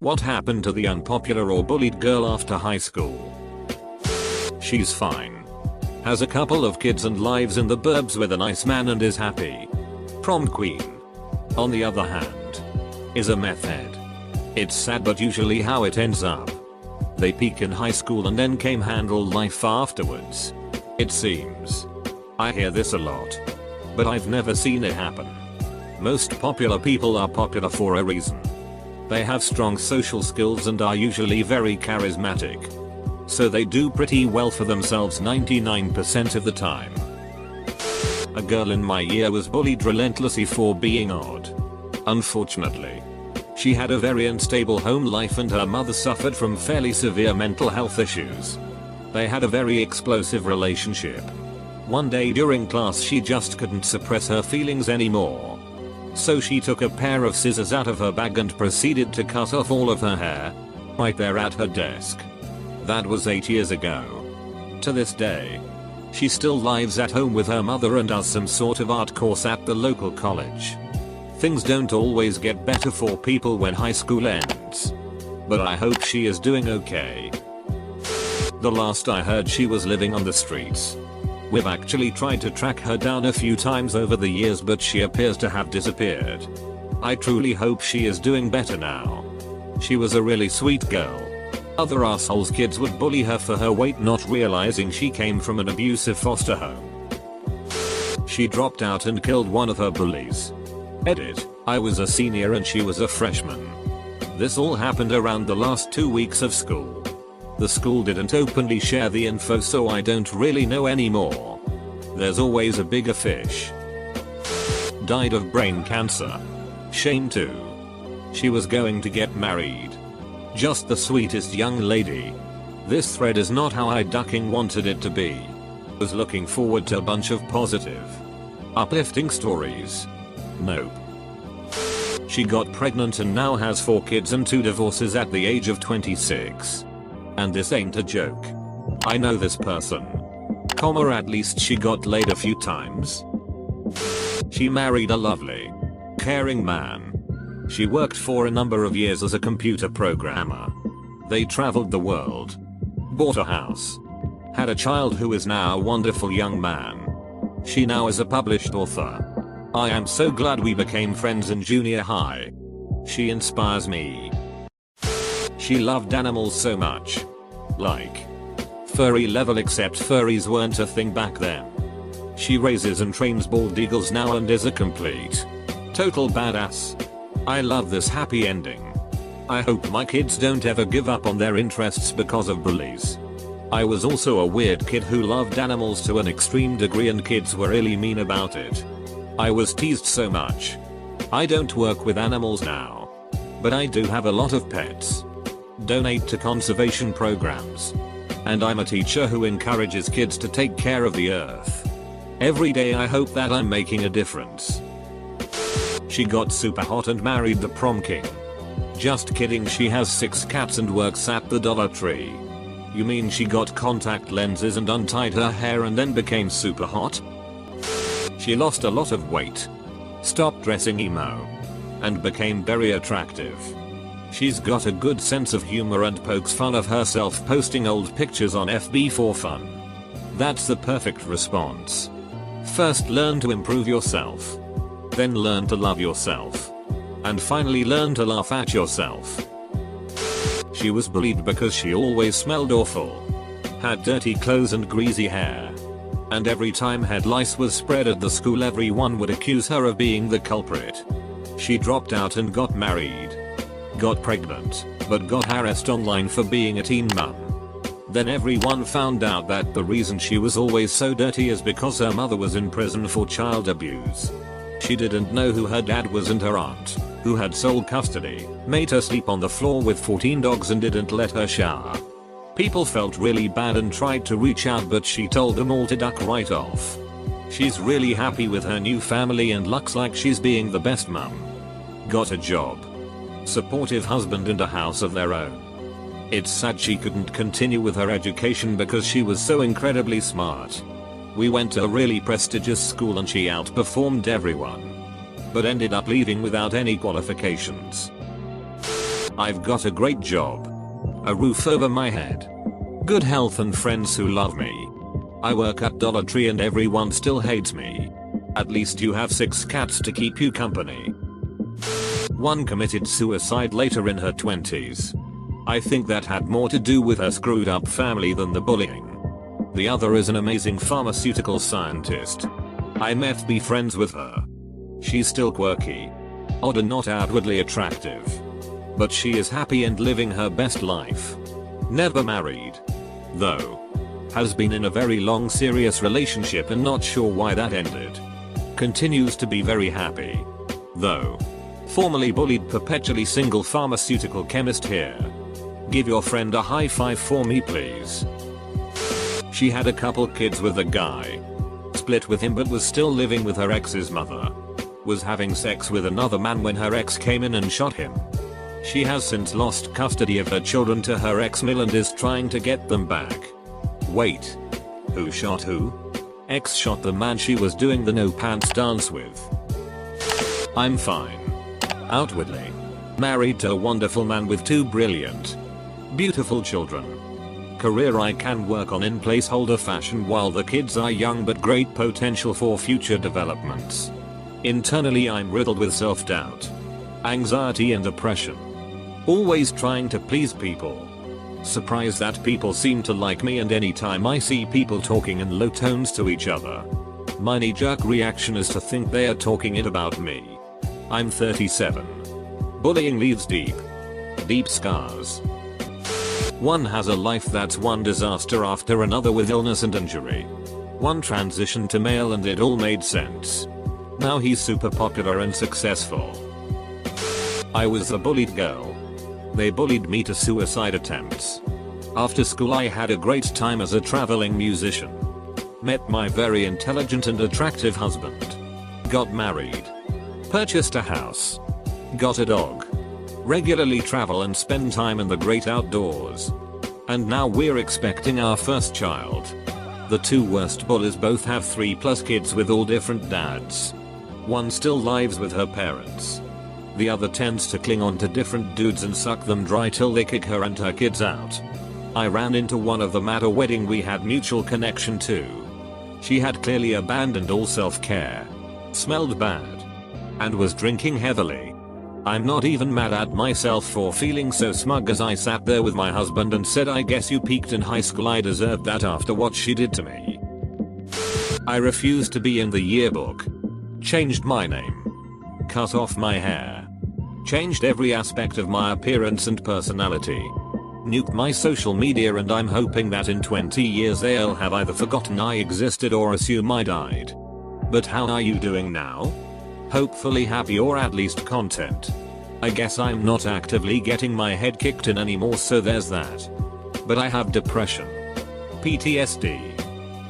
What happened to the unpopular or bullied girl after high school? She's fine. Has a couple of kids and lives in the burbs with a nice man and is happy. Prom queen, on the other hand, is a meth head. It's sad but usually how it ends up. They peak in high school and then came handle life afterwards. It seems. I hear this a lot. But I've never seen it happen. Most popular people are popular for a reason. They have strong social skills and are usually very charismatic. So they do pretty well for themselves 99% of the time. A girl in my year was bullied relentlessly for being odd. Unfortunately, she had a very unstable home life and her mother suffered from fairly severe mental health issues. They had a very explosive relationship. One day during class she just couldn't suppress her feelings anymore. So she took a pair of scissors out of her bag and proceeded to cut off all of her hair. Right there at her desk. That was 8 years ago. To this day, she still lives at home with her mother and does some sort of art course at the local college. Things don't always get better for people when high school ends. But I hope she is doing okay. The last I heard she was living on the streets. We've actually tried to track her down a few times over the years but she appears to have disappeared. I truly hope she is doing better now. She was a really sweet girl. Other assholes kids would bully her for her weight not realizing she came from an abusive foster home. She dropped out and killed one of her bullies. Edit, I was a senior and she was a freshman. This all happened around the last 2 weeks of school. The school didn't openly share the info so I don't really know anymore. There's always a bigger fish. Died of brain cancer. Shame too. She was going to get married. Just the sweetest young lady. This thread is not how I ducking wanted it to be. Was looking forward to a bunch of positive, uplifting stories. Nope. She got pregnant and now has 4 kids and 2 divorces at the age of 26. And this ain't a joke. I know this person. At least she got laid a few times. She married a lovely, caring man. She worked for a number of years as a computer programmer. They traveled the world. Bought a house. Had a child who is now a wonderful young man. She now is a published author. I am so glad we became friends in junior high. She inspires me. She loved animals so much. Like furry level, except furries weren't a thing back then. She raises and trains bald eagles now and is a complete, total badass. I love this happy ending. I hope my kids don't ever give up on their interests because of bullies. I was also a weird kid who loved animals to an extreme degree and kids were really mean about it. I was teased so much. I don't work with animals now. But I do have a lot of pets. Donate to conservation programs. And I'm a teacher who encourages kids to take care of the earth. Every day I hope that I'm making a difference. She got super hot and married the prom king. Just kidding, she has 6 cats and works at the Dollar Tree. You mean she got contact lenses and untied her hair and then became super hot? She lost a lot of weight. Stopped dressing emo. And became very attractive. She's got a good sense of humor and pokes fun of herself posting old pictures on FB for fun. That's the perfect response. First learn to improve yourself. Then learn to love yourself. And finally learn to laugh at yourself. She was bullied because she always smelled awful. Had dirty clothes and greasy hair. And every time head lice was spread at the school everyone would accuse her of being the culprit. She dropped out and got married. Got pregnant, but got harassed online for being a teen mum. Then everyone found out that the reason she was always so dirty is because her mother was in prison for child abuse. She didn't know who her dad was and her aunt, who had sole custody, made her sleep on the floor with 14 dogs and didn't let her shower. People felt really bad and tried to reach out but she told them all to duck right off. She's really happy with her new family and looks like she's being the best mum. Got a job. Supportive husband and a house of their own. It's sad she couldn't continue with her education because she was so incredibly smart. We went to a really prestigious school and she outperformed everyone. But ended up leaving without any qualifications. I've got a great job. A roof over my head. Good health and friends who love me. I work at Dollar Tree and everyone still hates me. At least you have 6 cats to keep you company. One committed suicide later in her 20s. I think that had more to do with her screwed up family than the bullying. The other is an amazing pharmaceutical scientist. I met be friends with her. She's still quirky. Odd and not outwardly attractive. But she is happy and living her best life. Never married. Though. Has been in a very long serious relationship and not sure why that ended. Continues to be very happy. Though. Formerly bullied perpetually single pharmaceutical chemist here. Give your friend a high five for me please. She had a couple kids with a guy. Split with him but was still living with her ex's mother. Was having sex with another man when her ex came in and shot him. She has since lost custody of her children to her ex-mill and is trying to get them back. Wait. Who shot who? Ex shot the man she was doing the no pants dance with. I'm fine. Outwardly. Married to a wonderful man with 2 brilliant, beautiful children. Career I can work on in placeholder fashion while the kids are young but great potential for future developments. Internally I'm riddled with self-doubt, anxiety and depression. Always trying to please people. Surprised that people seem to like me and anytime I see people talking in low tones to each other, my knee-jerk reaction is to think they are talking it about me. I'm 37. Bullying leaves deep scars. One has a life that's one disaster after another with illness and injury. One transitioned to male and it all made sense. Now he's super popular and successful. I was a bullied girl. They bullied me to suicide attempts. After school I had a great time as a traveling musician. Met my very intelligent and attractive husband. Got married. Purchased a house. Got a dog. Regularly travel and spend time in the great outdoors. And now we're expecting our first child. The 2 worst bullies both have 3+ kids with all different dads. One still lives with her parents. The other tends to cling on to different dudes and suck them dry till they kick her and her kids out. I ran into one of them at a wedding we had mutual connection to. She had clearly abandoned all self-care. Smelled bad. And was drinking heavily. I'm not even mad at myself for feeling so smug as I sat there with my husband and said I guess you peaked in high school, I deserved that after what she did to me. I refused to be in the yearbook. Changed my name. Cut off my hair. Changed every aspect of my appearance and personality. Nuked my social media and I'm hoping that in 20 years they'll have either forgotten I existed or assume I died. But how are you doing now? Hopefully happy or at least content. I guess I'm not actively getting my head kicked in anymore, so there's that. But I have depression. PTSD.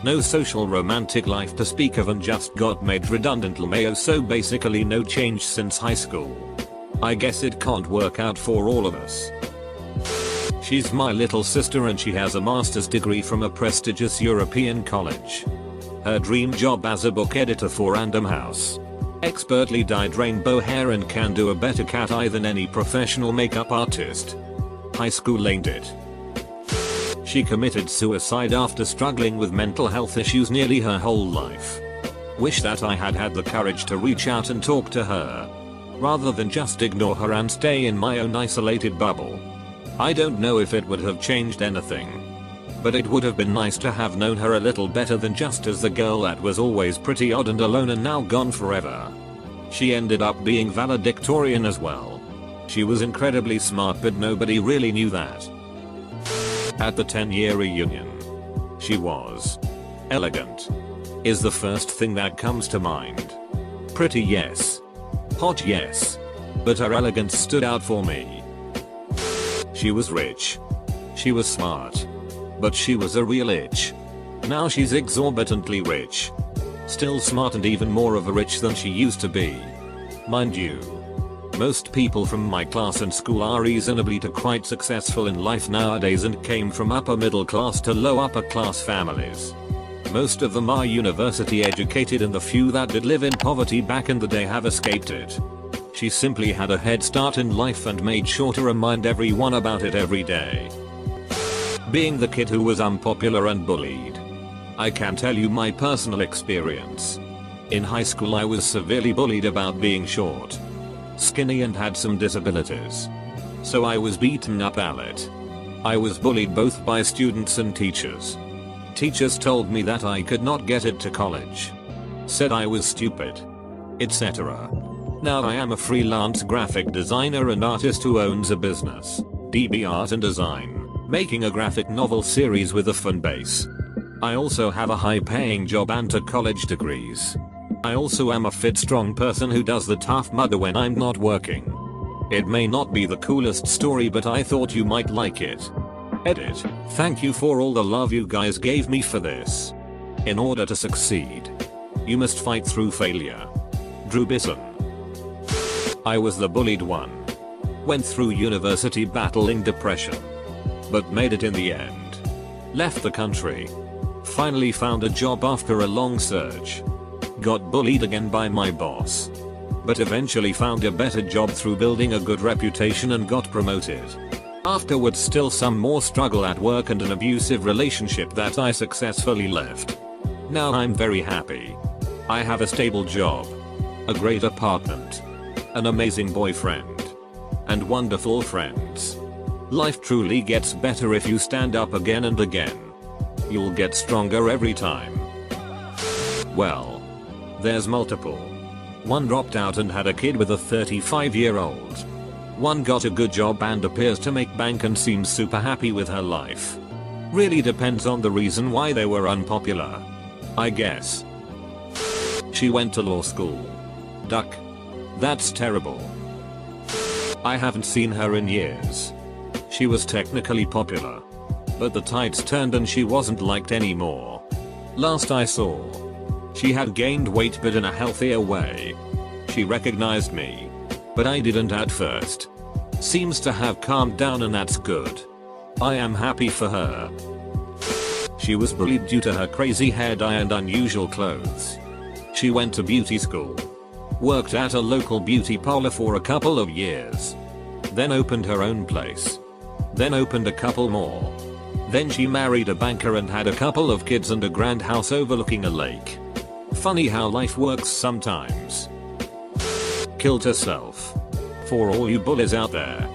No social romantic life to speak of and just got made redundant LMAO, so basically no change since high school. I guess it can't work out for all of us. She's my little sister and she has a master's degree from a prestigious European college. Her dream job as a book editor for Random House. Expertly dyed rainbow hair and can do a better cat eye than any professional makeup artist. High school ain't it. She committed suicide after struggling with mental health issues nearly her whole life. Wish that I had had the courage to reach out and talk to her, rather than just ignore her and stay in my own isolated bubble. I don't know if it would have changed anything, but it would have been nice to have known her a little better than just as the girl that was always pretty odd and alone and now gone forever. She ended up being valedictorian as well. She was incredibly smart but nobody really knew that. At the 10-year reunion, she was elegant. Is the first thing that comes to mind. Pretty, yes. Hot, yes. But her elegance stood out for me. She was rich. She was smart. But she was a real itch. Now she's exorbitantly rich. Still smart and even more of a rich than she used to be. Mind you, most people from my class and school are reasonably to quite successful in life nowadays and came from upper middle class to low upper class families. Most of them are university educated and the few that did live in poverty back in the day have escaped it. She simply had a head start in life and made sure to remind everyone about it every day. Being the kid who was unpopular and bullied. I can tell you my personal experience. In high school I was severely bullied about being short, skinny and had some disabilities. So I was beaten up at it. I was bullied both by students and teachers. Teachers told me that I could not get it to college. Said I was stupid, etc. Now I am a freelance graphic designer and artist who owns a business, DB Art and Design, making a graphic novel series with a fan base. I also have a high-paying job and 2 college degrees. I also am a fit, strong person who does the tough mudder when I'm not working. It may not be the coolest story, but I thought you might like it. Edit. Thank you for all the love you guys gave me for this. In order to succeed, you must fight through failure. Drew Bison. I was the bullied one. Went through university battling depression, but made it in the end. Left the country. Finally found a job after a long search. Got bullied again by my boss, but eventually found a better job through building a good reputation and got promoted. Afterwards still some more struggle at work and an abusive relationship that I successfully left. Now I'm very happy. I have a stable job, a great apartment, an amazing boyfriend, and wonderful friends. Life truly gets better if you stand up again and again. You'll get stronger every time. Well, there's multiple. One dropped out and had a kid with a 35-year-old. One got a good job and appears to make bank and seems super happy with her life. Really depends on the reason why they were unpopular, I guess. She went to law school. Duck. That's terrible. I haven't seen her in years. She was technically popular, but the tides turned and she wasn't liked anymore. Last I saw, she had gained weight but in a healthier way. She recognized me, but I didn't at first. Seems to have calmed down and that's good. I am happy for her. She was bullied due to her crazy hair dye and unusual clothes. She went to beauty school, worked at a local beauty parlor for a couple of years, then opened her own place, then opened a couple more. Then she married a banker and had a couple of kids and a grand house overlooking a lake. Funny how life works sometimes. Killed herself. For all you bullies out there,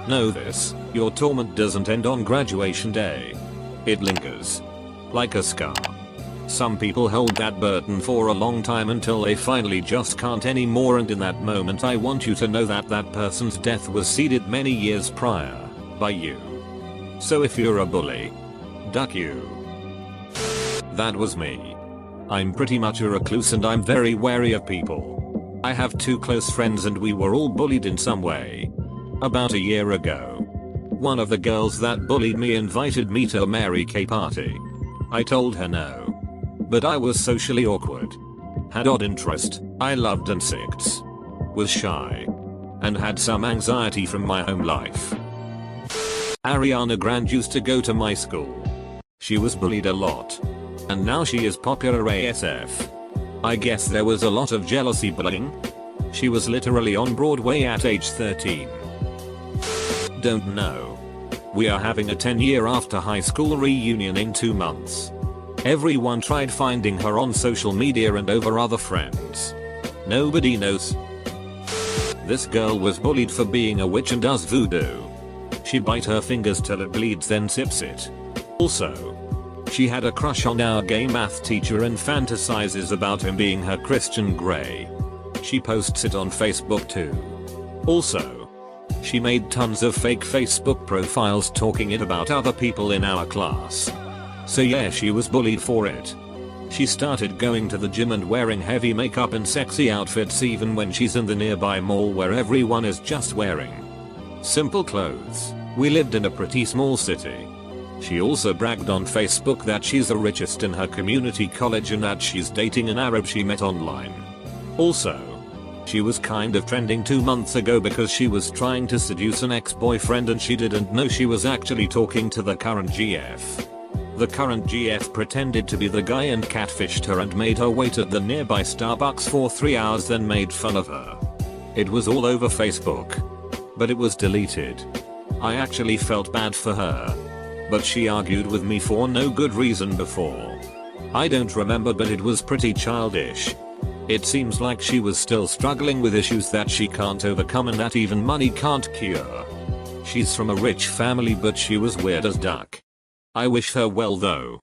know this, your torment doesn't end on graduation day. It lingers, like a scar. Some people hold that burden for a long time until they finally just can't anymore, and in that moment I want you to know that that person's death was seeded many years prior, by you. So if you're a bully, duck you. That was me. I'm pretty much a recluse and I'm very wary of people. I have 2 close friends and we were all bullied in some way. About a year ago, one of the girls that bullied me invited me to a Mary Kay party. I told her no, but I was socially awkward, had odd interest, I loved insects, was shy, and had some anxiety from my home life. Ariana Grande used to go to my school. She was bullied a lot, and now she is popular ASF. I guess there was a lot of jealousy bullying. She was literally on Broadway at age 13. Don't know. We are having a 10-year after high school reunion in 2 months. Everyone tried finding her on social media and over other friends. Nobody knows. This girl was bullied for being a witch and does voodoo. She bites her fingers till it bleeds then sips it. Also, she had a crush on our gay math teacher and fantasizes about him being her Christian Grey. She posts it on Facebook too. Also, she made tons of fake Facebook profiles talking it about other people in our class. So yeah, she was bullied for it. She started going to the gym and wearing heavy makeup and sexy outfits even when she's in the nearby mall where everyone is just wearing simple clothes. We lived in a pretty small city. She also bragged on Facebook that she's the richest in her community college and that she's dating an Arab she met online. Also, she was kind of trending 2 months ago because she was trying to seduce an ex-boyfriend and she didn't know she was actually talking to the current GF. The current GF pretended to be the guy and catfished her and made her wait at the nearby Starbucks for 3 hours, then made fun of her. It was all over Facebook. But it was deleted. I actually felt bad for her. But she argued with me for no good reason before. I don't remember, but it was pretty childish. It seems like she was still struggling with issues that she can't overcome and that even money can't cure. She's from a rich family, but she was weird as duck. I wish her well though.